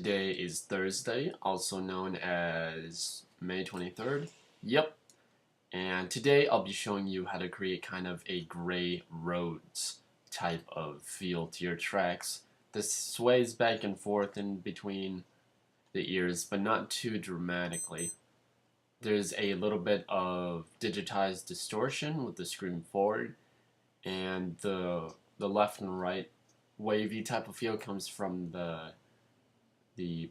Today is Thursday, also known as May 23rd. Yep. And today I'll be showing you how to create kind of a gray Rhoads type of feel to your tracks. This sways back and forth in between the ears, but not too dramatically. There's a little bit of digitized distortion with the scream forward, and the left and right wavy type of feel comes from the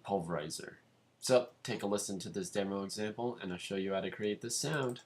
pulverizer. So take a listen to this demo example and I'll show you how to create this sound.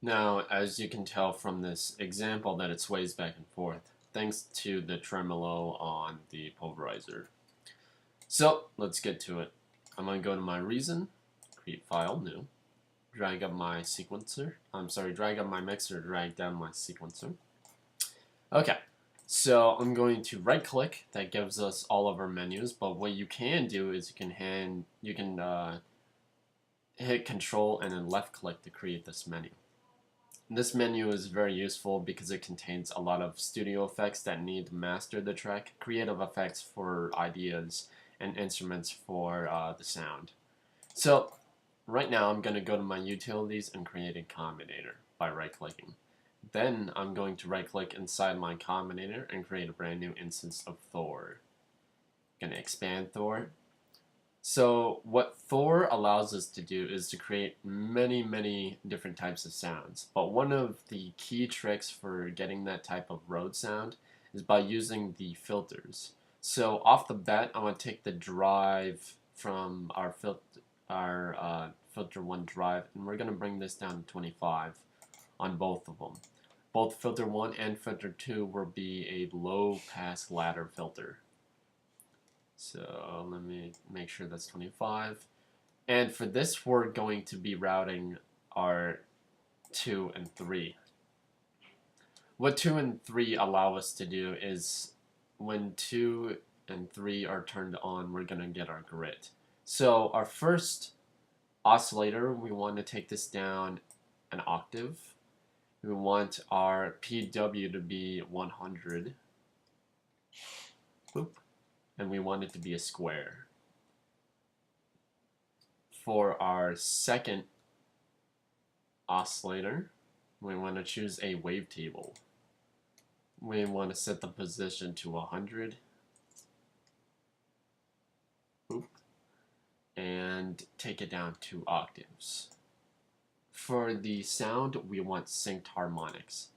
Now, as you can tell from this example that it sways back and forth, thanks to the tremolo on the pulverizer. So, let's get to it. I'm going to go to my Reason, create file, new, drag up my sequencer, drag up my mixer, drag down my sequencer. Okay, so I'm going to right click, that gives us all of our menus, but what you can do is you can hit control and then left click to create this menu. This menu is very useful because it contains a lot of studio effects that need to master the track, creative effects for ideas, and instruments for the sound. So right now I'm going to go to my utilities and create a combinator by right clicking. Then I'm going to right click inside my combinator and create a brand new instance of Thor. I'm going to expand Thor. So what Thor allows us to do is to create many different types of sounds. But one of the key tricks for getting that type of Rhoads sound is by using the filters. So off the bat, I'm going to take the drive from our filter 1 drive, and we're going to bring this down to 25 on both of them. Both filter 1 and filter 2 will be a low pass ladder filter. So let me make sure that's 25. And for this, we're going to be routing our 2 and 3. What 2 and 3 allow us to do is when 2 and 3 are turned on, we're going to get our grit. So our first oscillator, we want to take this down an octave. We want our PW to be 100. Boop. And we want it to be a square. For our second oscillator, we want to choose a wavetable. We want to set the position to 100. Boop. And take it down 2 octaves. For the sound, we want synced harmonics.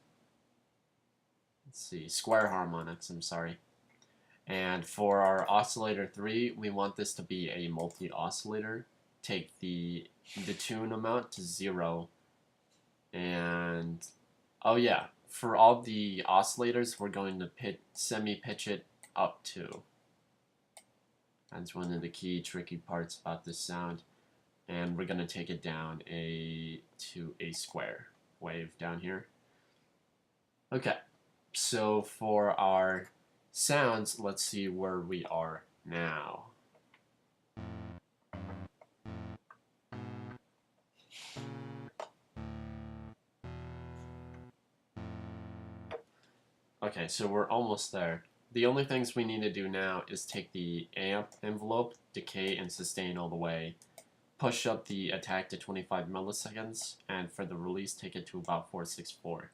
Let's see, square harmonics, I'm sorry. And for our oscillator 3, we want this to be a multi-oscillator. Take the tune amount to 0. And, oh yeah, for all the oscillators, we're going to semi-pitch it up to. That's one of the key tricky parts about this sound. And we're going to take it down to a square wave down here. Okay, so for our sounds, let's see where we are now. Okay, so we're almost there. The only things we need to do now is take the amp envelope, decay, and sustain all the way, push up the attack to 25 milliseconds, and for the release, take it to about 464.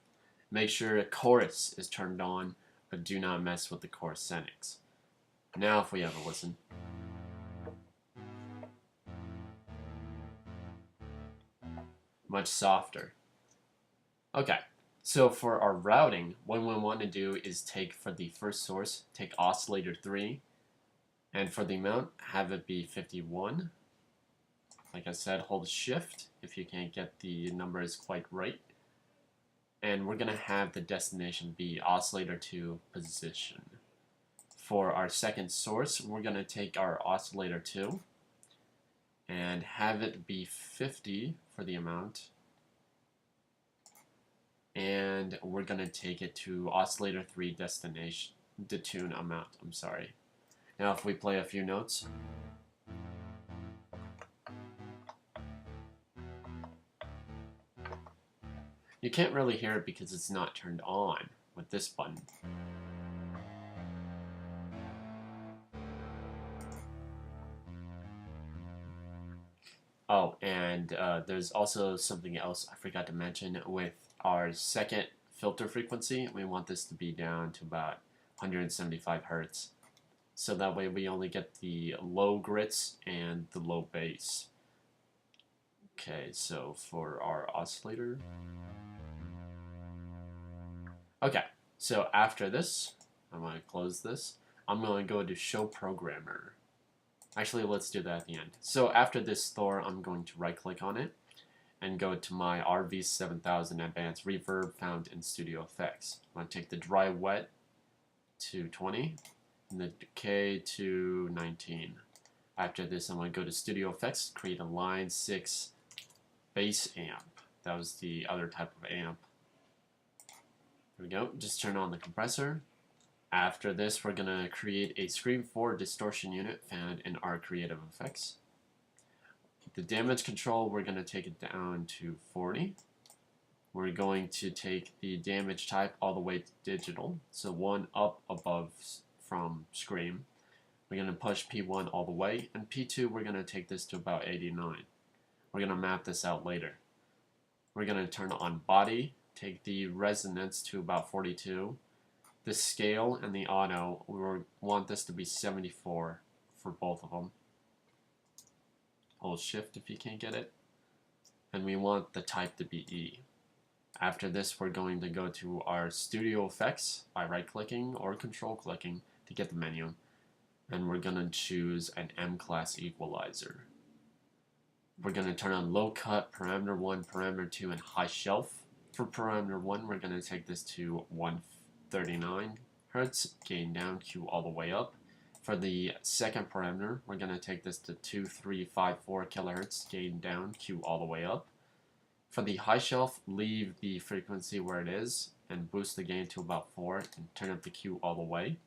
Make sure chorus is turned on, but do not mess with the chorus settings. Now if we have a listen. Much softer. Okay, so for our routing, what we want to do is take for the first source, take oscillator 3, and for the amount, have it be 51. Like I said, hold shift if you can't get the numbers quite right. And we're going to have the destination be oscillator 2 position. For our second source, we're going to take our oscillator 2 and have it be 50 for the amount. And we're going to take it to oscillator 3 destination, the tune amount, I'm sorry. Now if we play a few notes. You can't really hear it because it's not turned on with this button. Oh, and there's also something else I forgot to mention with our second filter frequency. We want this to be down to about 175 hertz. So that way we only get the low grits and the low bass. Okay, so for our oscillator. Okay, so after this, I'm going to close this. I'm going to go to Show Programmer. Actually, let's do that at the end. So after this store, I'm going to right-click on it and go to my RV7000 Advanced Reverb found in Studio Effects. I'm going to take the dry wet to 20 and the decay to 19. After this, I'm going to go to Studio Effects, create a line 6 bass amp. That was the other type of amp. There we go. Just turn on the compressor. After this, we're going to create a Scream 4 distortion unit found in our Creative Effects. The damage control, we're going to take it down to 40. We're going to take the damage type all the way to digital, so 1 up above from Scream. We're going to push P1 all the way, and P2 we're going to take this to about 89. We're going to map this out later. We're going to turn on body, take the resonance to about 42. The scale and the auto, we want this to be 74 for both of them. Hold shift if you can't get it. And we want the type to be E. After this, we're going to go to our Studio Effects by right-clicking or control-clicking to get the menu. And we're going to choose an M-class equalizer. We're going to turn on low cut, parameter 1, parameter 2, and high shelf. For parameter 1, we're going to take this to 139 Hertz, gain down, Q all the way up. For the second parameter, we're going to take this to 2354 kilohertz, gain down, Q all the way up. For the high shelf, leave the frequency where it is and boost the gain to about 4 and turn up the Q all the way.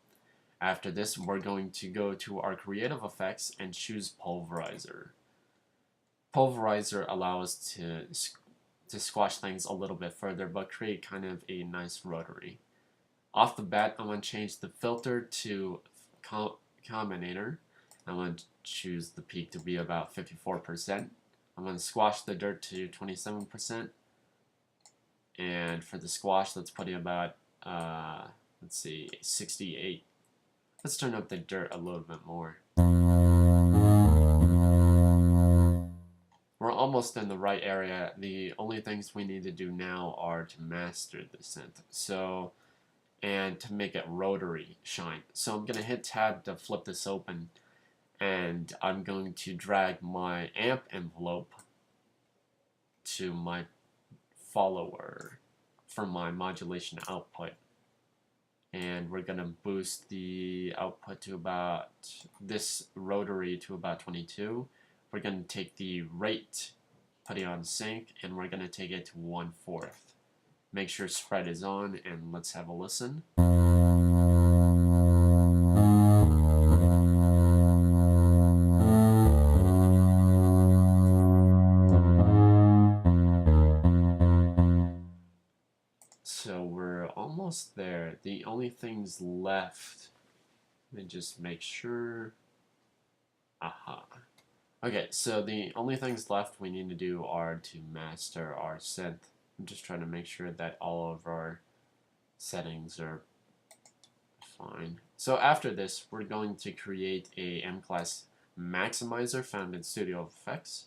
After this, we're going to go to our Creative Effects and choose Pulverizer. Pulverizer allows us to squash things a little bit further but create kind of a nice rotary. Off the bat, I'm going to change the filter to Combinator. I'm going to choose the peak to be about 54%. I'm going to squash the dirt to 27%. And for the squash, let's put in about, let's see, 68. Let's turn up the dirt a little bit more. We're almost in the right area. The only things we need to do now are to master the synth. And to make it rotary shine. So I'm going to hit tab to flip this open, and I'm going to drag my amp envelope to my follower for my modulation output. And we're going to boost the output to about this rotary to about 22. We're going to take the rate, put it on sync, and we're going to take it to 1/4. Make sure spread is on, and let's have a listen. So we're almost there. The only things left, let me just make sure. Aha. Okay, so the only things left we need to do are to master our synth. I'm just trying to make sure that all of our settings are fine. So after this, we're going to create a M-class maximizer found in Studio Effects.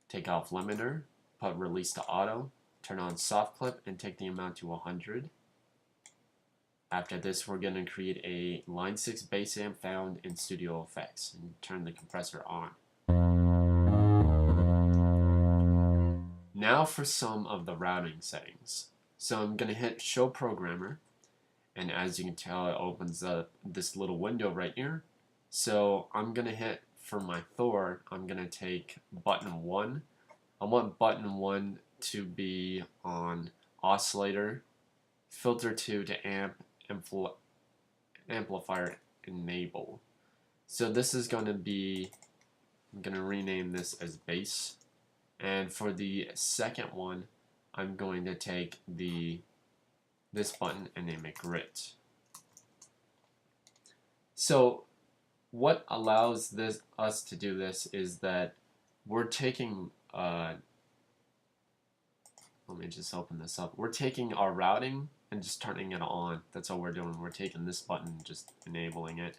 Take off limiter, put release to auto, turn on soft clip, and take the amount to 100. After this, we're going to create a line 6 bass amp found in Studio Effects and turn the compressor on. Now for some of the routing settings. So I'm going to hit Show Programmer, and as you can tell, it opens up this little window right here. So I'm going to hit for my Thor, I'm gonna take button 1. I want button 1 to be on oscillator, filter 2 to amplifier enable. So this is going to be, I'm going to rename this as bass. And for the second one, I'm going to take this button and name it grit. So what allows us to do this is that we're taking let me just open this up. We're taking our routing and just turning it on. That's all we're doing. We're taking this button, just enabling it,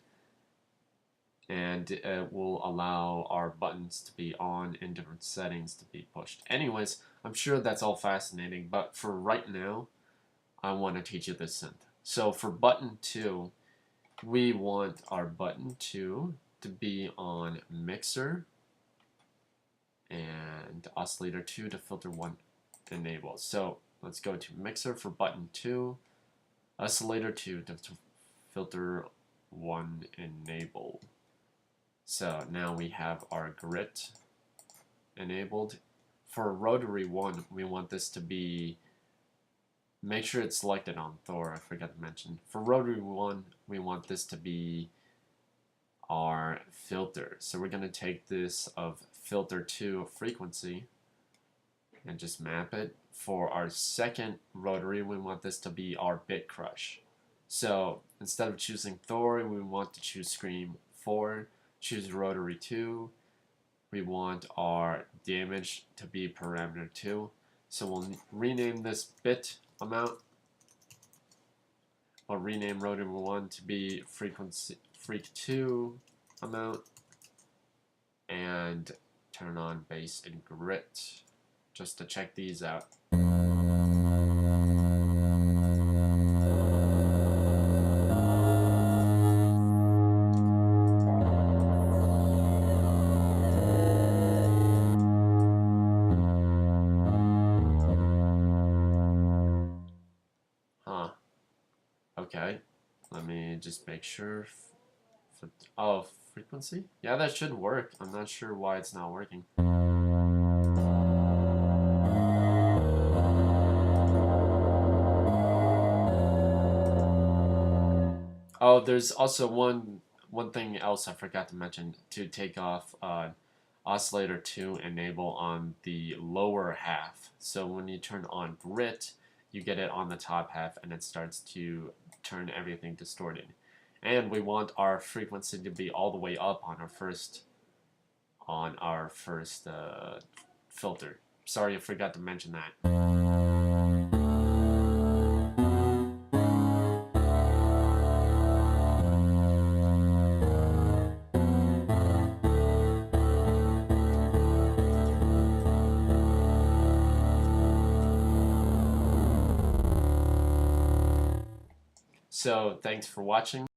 and it will allow our buttons to be on and different settings to be pushed. Anyways, I'm sure that's all fascinating, but for right now, I want to teach you this synth. So for button 2, we want our button 2 to be on mixer and oscillator 2 to filter 1 enable. So let's go to mixer for button 2, oscillator 2 to filter 1 enable. So now we have our grit enabled. For rotary 1, we want this to be, make sure it's selected on Thor, I forgot to mention. For rotary 1, we want this to be our filter. So we're going to take this of filter 2 frequency and just map it. For our second rotary, we want this to be our bit crush. So instead of choosing Thor, we want to choose Scream 4, choose rotary 2. We want our damage to be parameter 2. So we'll rename this bit amount. I'll rename rotary 1 to be frequency freak 2 amount, and turn on bass and grit just to check these out. Okay, let me just make sure. Oh, frequency? Yeah, that should work. I'm not sure why it's not working. Oh, there's also one thing else I forgot to mention, to take off oscillator 2 enable on the lower half. So when you turn on grit, you get it on the top half and it starts to turn everything distorted. And we want our frequency to be all the way up on our first filter. Sorry, I forgot to mention that. So thanks for watching.